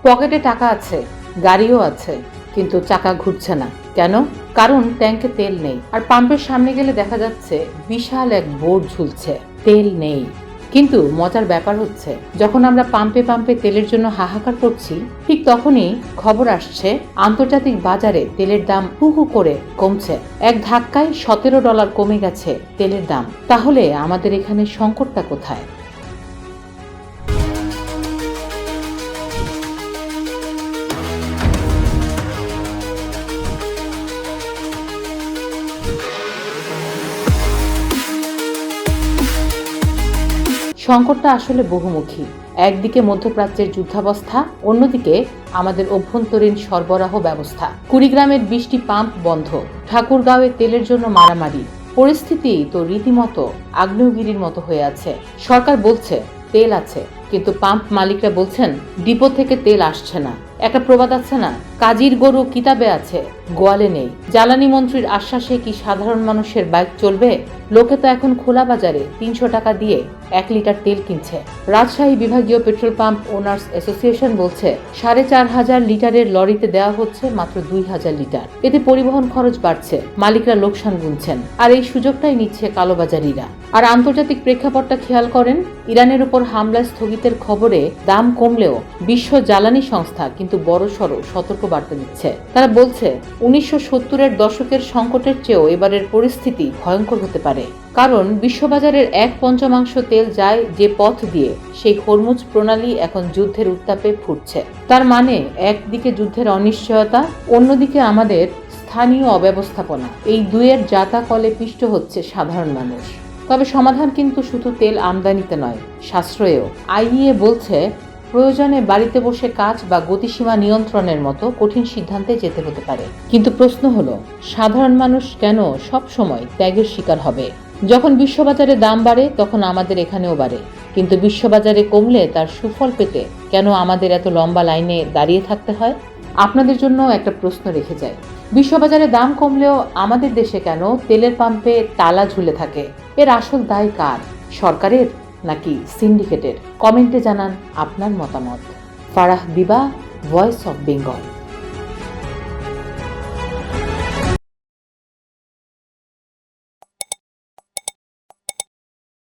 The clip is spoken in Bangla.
পকেটে টাকা আছে, গাড়িও আছে, কিন্তু চাকা ঘুরছে না। কেন? কারণ ট্যাঙ্কে তেল নেই। আর পাম্পের সামনে গেলে দেখা যাচ্ছে বিশাল এক বোর্ড ঝুলছে, তেল নেই। কিন্তু মজার ব্যাপার হচ্ছে, যখন আমরা পাম্পে পাম্পে তেলের জন্য হাহাকার করছি, ঠিক তখনই খবর আসছে আন্তর্জাতিক বাজারে তেলের দাম হু হু করে কমছে। এক ধাক্কায় $17 কমে গেছে তেলের দাম। তাহলে আমাদের এখানে সংকটটা কোথায়? সংকটটা আসলে বহুমুখী। একদিকে মধ্যপ্রাচ্যের যুদ্ধাবস্থা, অন্যদিকে আমাদের অভ্যন্তরীণ সরবরাহ ব্যবস্থা। কুড়িগ্রামের 20টি পাম্প বন্ধ, ঠাকুরগাঁওয়ে তেলের জন্য মারামারি। পরিস্থিতি তো রীতিমতো আগ্নেয়গিরির মতো হয়ে আছে। সরকার বলছে তেল আছে, কিন্তু পাম্প মালিকরা বলছেন ডিপো থেকে তেল আসছে না। একটা প্রবাদ আছে না, কাজীর গরু কিতাবে আছে, গোয়ালে নেই। জ্বালানি মন্ত্রীর আশ্বাসে কি সাধারণ মানুষের বাইক চলবে? লোকে তো এখন খোলা বাজারে 300 টাকা দিয়ে 1 লিটার তেল কিনছে। রাজশাহী বিভাগীয় পেট্রোল পাম্প ওনার্স অ্যাসোসিয়েশন বলছে 4500 লিটারের লরিতে দেওয়া হচ্ছে মাত্র 2000 লিটার। এতে পরিবহন খরচ বাড়ছে, মালিকরা লোকসান গুনছেন, আর এই সুযোগটাই নিচ্ছে কালোবাজারিরা। আর আন্তর্জাতিক প্রেক্ষাপটটা খেয়াল করেন, ইরানের উপর হামলায় স্থগিতের খবরে দাম কমলেও বিশ্ব জ্বালানি সংস্থা কিন্তু বড়সড় সতর্কবার্তা দিচ্ছে। তারা বলছে 1970-এর দশকের সংকটের চেয়েও এবারের পরিস্থিতি ভয়ঙ্কর হতে পারে। কারণ বিশ্ববাজারের 1/5 তেল যায় যে পথ দিয়ে, সেই হরমুজ প্রণালী এখন যুদ্ধের উত্তাপে ফুটছে। তার মানে একদিকে যুদ্ধের অনিশ্চয়তা, অন্যদিকে আমাদের স্থানীয় অব্যবস্থাপনা। এই দুয়ের জাতাকলে পিষ্ট হচ্ছে সাধারণ মানুষ। তবে সমাধান কিন্তু শুধু তেল আমদানিতে নয়, সাশ্রয়েও। আইইএ বলছে প্রয়োজনে বাড়িতে বসে কাজ বা গতিসীমা নিয়ন্ত্রণের মতো কঠিন সিদ্ধান্তে যেতে হতে পারে। কিন্তু প্রশ্ন হলো, সাধারণ মানুষ কেন সব সময় ত্যাগের শিকার হবে? যখন বিশ্ববাজারে দাম বাড়ে তখন আমাদের এখানেও বাড়ে, কিন্তু বিশ্ববাজারে কমলে তার সুফল পেতে কেন আমাদের এত লম্বা লাইনে দাঁড়িয়ে থাকতে হয়? আপনাদের জন্য একটা প্রশ্ন রেখে যায়, বিশ্ববাজারে দাম কমলেও আমাদের দেশে কেন তেলের পাম্পে তালা ঝুলে থাকে? এর আসল দায় কার? সরকারের নাকি সিন্ডিকেটের? কমেন্টে জানান আপনার মতামত। ফারাহ দিবা, ভয়েস অফ বেঙ্গল।